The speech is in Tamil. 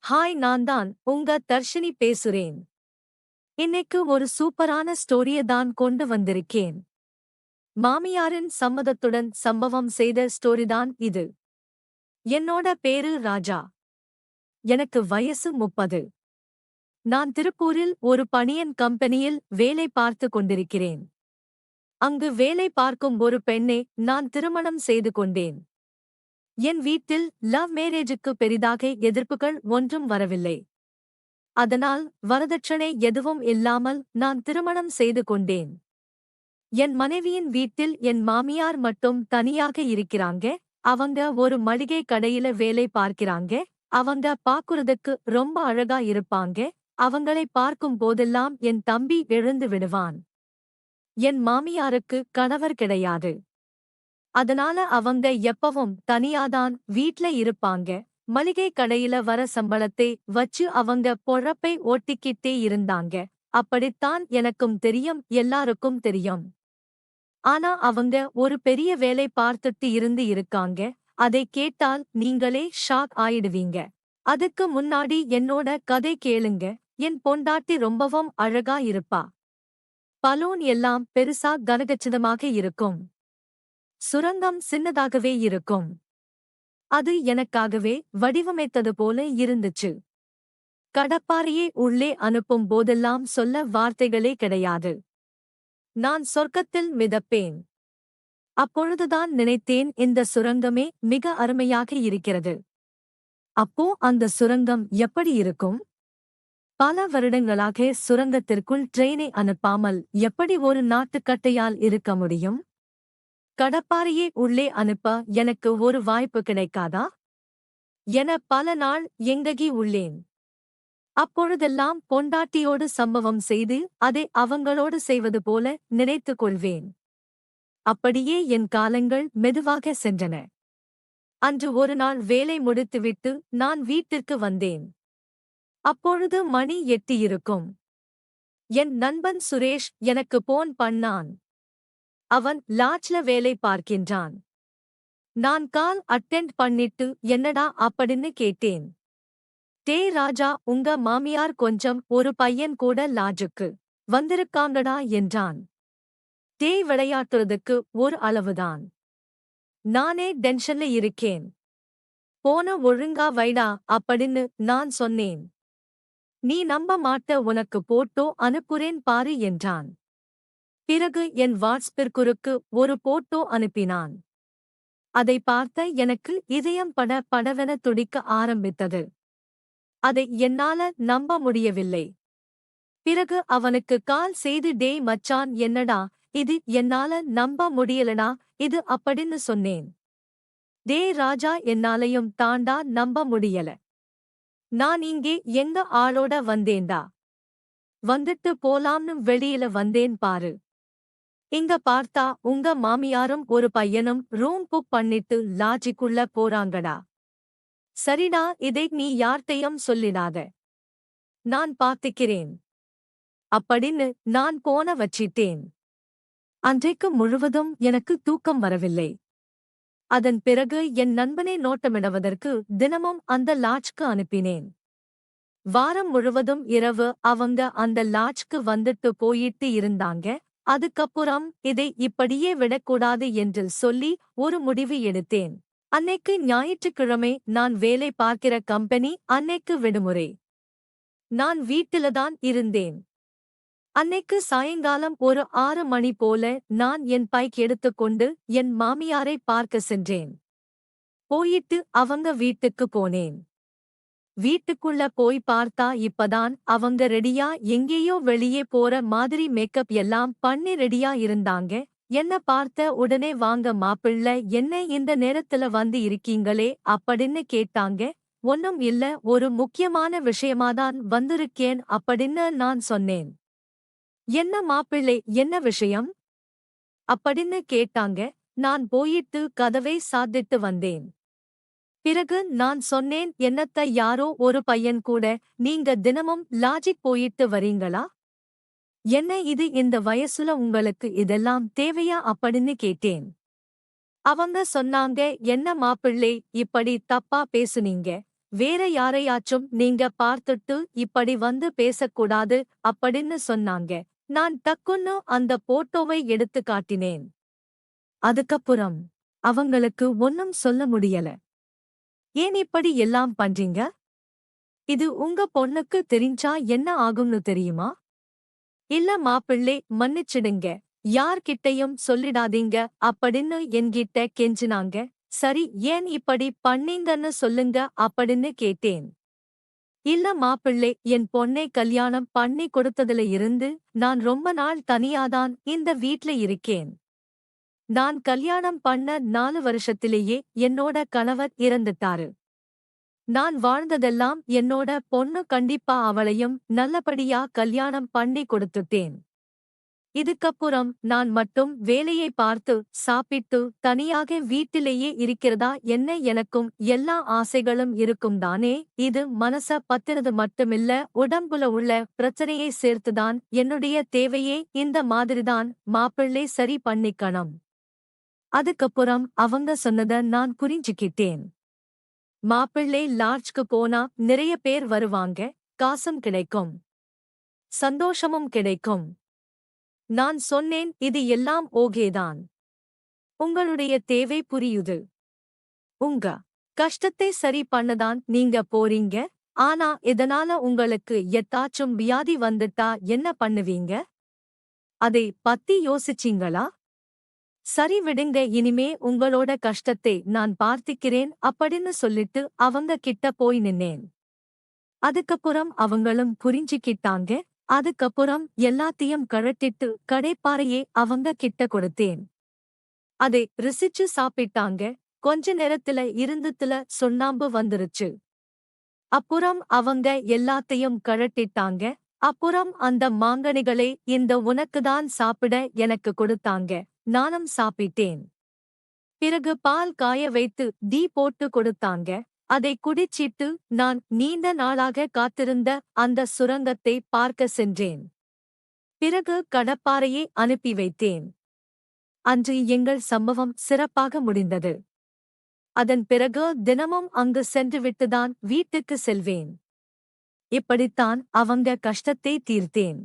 ஹாய், நான் தான் உங்க தர்ஷினி பேசுறேன். இன்னைக்கு ஒரு சூப்பரான ஸ்டோரிய தான் கொண்டு வந்திருக்கேன். மாமியாரின் சம்மதத்துடன் சம்பவம் செய்த ஸ்டோரிதான் இது. என்னோட பேரு ராஜா. எனக்கு வயசு 30. நான் திருப்பூரில் ஒரு பனியன் கம்பெனியில் வேலை பார்த்து கொண்டிருக்கிறேன். அங்கு வேலை பார்க்கும் ஒரு பெண்ணை நான் திருமணம் செய்து கொண்டேன். என் வீட்டில் லவ் மேரேஜுக்கு பெரிதாக எதிர்ப்புகள் ஒன்றும் வரவில்லை. அதனால் வரதட்சணை எதுவும் இல்லாமல் நான் திருமணம் செய்து கொண்டேன். என் மனைவியின் வீட்டில் என் மாமியார் மட்டும் தனியாக இருக்கிறாங்க. அவங்க ஒரு மளிகை கடையில வேலை பார்க்கிறாங்க. அவங்க பாக்குறதுக்கு ரொம்ப அழகா இருப்பாங்க. அவங்களை பார்க்கும் போதெல்லாம் என் தம்பி எழுந்து விடுவான். என் மாமியாருக்கு கணவர் கிடையாது. அதனால அவங்க எப்பவும் தனியாதான் வீட்ல இருப்பாங்க. மளிகை கடையில வர சம்பளத்தை வச்சு அவங்க பொழப்பை ஓட்டிக்கிட்டே இருந்தாங்க. அப்படித்தான் எனக்கும் தெரியும், எல்லாருக்கும் தெரியும். ஆனா அவங்க ஒரு பெரிய வேலை பார்த்துட்டு இருக்காங்க. அதை கேட்டால் நீங்களே ஷாக் ஆயிடுவீங்க. அதுக்கு முன்னாடி என்னோட கதை கேளுங்க. என் பொண்டாட்டி ரொம்பவும் அழகா இருப்பா. பலூன் எல்லாம் பெருசா கனகச்சிதமாக இருக்கும். சுரங்கம் சின்னதாகவே இருக்கும். அது எனக்காகவே வடிவமைத்தது போல இருந்துச்சு. கடப்பாரையே உள்ளே அனுப்பும் போதெல்லாம் சொல்ல வார்த்தைகளே கிடையாது. நான் சொர்க்கத்தில் மிதப்பேன். அப்பொழுதுதான் நினைத்தேன், இந்த சுரங்கமே மிக அருமையாக இருக்கிறது. அப்போ அந்த சுரங்கம் எப்படி இருக்கும்? பல வருடங்களாக சுரங்கத்திற்குள் ட்ரெயினை அனுப்பாமல் எப்படி ஒரு நாட்டுக்கட்டையால் இருக்க முடியும்? கடப்பாரையே உள்ளே அனுப்ப எனக்கு ஒரு வாய்ப்பு கிடைக்காதா என பல நாள் எங்ககி உள்ளேன். அப்பொழுதெல்லாம் பொண்டாட்டியோடு சம்பவம் செய்து அதை அவங்களோடு செய்வது போல நினைத்துக் கொள்வேன். அப்படியே என் காலங்கள் மெதுவாக சென்றன. அன்று ஒரு நாள் வேலை முடித்துவிட்டு நான் வீட்டிற்கு வந்தேன். அப்பொழுது மணி 8 இருக்கும். என் நண்பன் சுரேஷ் எனக்கு போன் பண்ணான். அவன் லாட்ஜ்ல வேலை பார்க்கின்றான். நான் கால் அட்டெண்ட் பண்ணிட்டு என்னடா அப்படின்னு கேட்டேன். டேய் ராஜா, உங்க மாமியார் கொஞ்சம் ஒரு பையன் கூட லாட்ஜுக்கு வந்திருக்காங்கடா என்றான். டேய், விளையாட்டுறதுக்கு ஒரு அளவுதான். நானே டென்ஷன்ல இருக்கேன். போன ஒழுங்கா வைடா அப்படின்னு நான் சொன்னேன். நீ நம்ப மாட்ட, உனக்கு போட்டோ அனுப்புறேன் பாரு என்றான். பிறகு என் வாட்ஸ்பிற்குருக்கு ஒரு போட்டோ அனுப்பினான். அதை பார்த்த எனக்கு இதயம் படவென துடிக்க ஆரம்பித்தது. அதை என்னால நம்ப முடியவில்லை. பிறகு அவனுக்கு கால் செய்து டேய் மச்சான், என்னடா இது, என்னால நம்ப முடியலடா இது அப்படின்னு சொன்னேன். டேய் ராஜா, என்னாலையும் தாண்டா நம்ப முடியல. நான் இங்கே எங்க ஆளோட வந்தேன்டா. வந்துட்டு போலாம்னு வெளியில வந்தேன் பாரு. இங்க பார்த்தா உங்க மாமியாரும் ஒரு பையனும் ரூம் புக் பண்ணிட்டு லாட்ஜுக்குள்ள போறாங்கடா. சரிடா, இதை நீ யார்த்தையும் சொல்லிடாத. நான் பார்த்துக்கிறேன் அப்படின்னு நான் போன வச்சிட்டேன். அன்றைக்கு முழுவதும் எனக்கு தூக்கம் வரவில்லை. அதன் பிறகு என் நண்பனை நோட்டமிடுவதற்கு தினமும் அந்த லாட்ஜ்க்கு அனுப்பினேன். வாரம் முழுவதும் இரவு அவங்க அந்த லாட்ஜ்க்கு வந்துட்டு போயிட்டு இருந்தாங்க. அதுக்கப்புறம் இதை இப்படியே விடக்கூடாது என்று சொல்லி ஒரு முடிவு எடுத்தேன். அன்னைக்கு ஞாயிற்றுக்கிழமை, நான் வேலை பார்க்கிற கம்பெனி அன்னைக்கு விடுமுறை. நான் வீட்டில்தான் இருந்தேன். அன்னைக்கு சாயங்காலம் ஒரு 6 மணி போல நான் என் பைக் எடுத்துக்கொண்டு என் மாமியாரை பார்க்க சென்றேன். போயிட்டு அவங்க வீட்டுக்கு போனேன். வீட்டுக்குள்ள போய் பார்த்தா இப்பதான் அவங்க ரெடியா எங்கேயோ வெளியே போற மாதிரி மேக்கப் எல்லாம் பண்ணி ரெடியா இருந்தாங்க. என்ன பார்த்த உடனே வாங்க மாப்பிள்ள, என்ன இந்த நேரத்துல வந்து இருக்கீங்களே அப்படின்னு கேட்டாங்க. ஒன்னும் இல்ல, ஒரு முக்கியமான விஷயமாதான் வந்திருக்கேன் அப்படின்னு நான் சொன்னேன். என்ன மாப்பிள்ளை, என்ன விஷயம் அப்படின்னு கேட்டாங்க. நான் போயிட்டு கதவை சாத்திட்டு வந்தேன். பிறகு நான் சொன்னேன், என்னத்த யாரோ ஒரு பையன் கூட, நீங்க தினமும் லாஜிக் போயிட்டு வரீங்களா? என்ன இது, இந்த வயசுல உங்களுக்கு இதெல்லாம் தேவையா அப்படின்னு கேட்டேன். அவங்க சொன்னாங்க, என்ன மாப்பிள்ளை இப்படி தப்பா பேசுனீங்க, வேற யாரையாச்சும் நீங்க பார்த்துட்டு இப்படி வந்து பேசக்கூடாது அப்படின்னு சொன்னாங்க. நான் டக்குன்னு அந்த போட்டோவை எடுத்து காட்டினேன். அதுக்கப்புறம் அவங்களுக்கு ஒன்னும் சொல்ல முடியல. ஏன் இப்படி எல்லாம் பண்றீங்க? இது உங்க பொண்ணுக்கு தெரிஞ்சா என்ன ஆகும்னு தெரியுமா? இல்ல மாப்பிள்ளை மன்னிச்சிடுங்க, யார்கிட்டயும் சொல்லிடாதீங்க அப்படின்னு என்கிட்ட கெஞ்சினாங்க. சரி ஏன் இப்படி பண்ணீங்கன்னு சொல்லுங்க அப்படின்னு கேட்டேன். இல்ல மாப்பிள்ளை, என் பொண்ணை கல்யாணம் பண்ணி கொடுத்ததுல இருந்து நான் ரொம்ப நாள் தனியாதான் இந்த வீட்ல இருக்கேன். நான் கல்யாணம் பண்ண 4 வருஷத்திலேயே என்னோட கணவர் இறந்துட்டாரு. நான் வாழ்ந்ததெல்லாம் என்னோட பொண்ணு, கண்டிப்பா அவளையும் நல்லபடியா கல்யாணம் பண்ணி கொடுத்துட்டேன். இதுக்கப்புறம் நான் மட்டும் வேலையை பார்த்து சாப்பிட்டு தனியாக வீட்டிலேயே இருக்கிறதா என்ன? எனக்கும் எல்லா ஆசைகளும் இருக்கும் தானே. இது மனச பத்தினது மட்டுமில்ல, உடம்புல உள்ள பிரச்சனையை சேர்த்துதான். என்னுடைய தேவையே இந்த மாதிரிதான் மாப்பிள்ளை, சரி பண்ணிக்கணும். அதுக்கப்புறம் அவங்க சொன்னத நான் புரிஞ்சுக்கிட்டேன். மாப்பிள்ளை லாட்ஜ்க்கு போனா நிறைய பேர் வருவாங்க, காசும் கிடைக்கும், சந்தோஷமும் கிடைக்கும். நான் சொன்னேன், இது எல்லாம் ஓகேதான். உங்களுடைய தேவை புரியுது. உங்க கஷ்டத்தை சரி பண்ணதான் நீங்க போறீங்க. ஆனா இதனால உங்களுக்கு எத்தாச்சும் வியாதி வந்துட்டா என்ன பண்ணுவீங்க? அதை பத்தி யோசிச்சீங்களா? சரி விடுங்க, இனிமே உங்களோட கஷ்டத்தை நான் பார்த்துக்கிறேன் அப்படின்னு சொல்லிட்டு அவங்க கிட்ட போய் நின்னேன். அதுக்கப்புறம் அவங்களும் புரிஞ்சுக்கிட்டாங்க. அதுக்கப்புறம் எல்லாத்தையும் கழட்டிட்டு கடைப்பாறையே அவங்க கிட்ட கொடுத்தேன். அதை ருசிச்சு சாப்பிட்டாங்க. கொஞ்ச நேரத்துல இருந்துத்துல சுண்ணாம்பு வந்துருச்சு. அப்புறம் அவங்க எல்லாத்தையும் கழட்டிட்டாங்க. அப்புறம் அந்த மாங்கனிகளை இந்த உனக்குதான் சாப்பிட எனக்கு கொடுத்தாங்க. நானும் சாப்பிட்டேன். பிறகு பால் காய வைத்து டீ போட்டு கொடுத்தாங்க. அதை குடிச்சிட்டு நான் நீண்ட நாளாக காத்திருந்த அந்த சுரங்கத்தை பார்க்க சென்றேன். பிறகு கடப்பாரையை அனுப்பி வைத்தேன். அன்று எங்கள் சம்பவம் சிறப்பாக முடிந்தது. அதன் பிறகு தினமும் அங்கு சென்றுவிட்டுதான் வீட்டுக்கு செல்வேன். இப்படித்தான் அவங்க கஷ்டத்தை தீர்த்தேன்.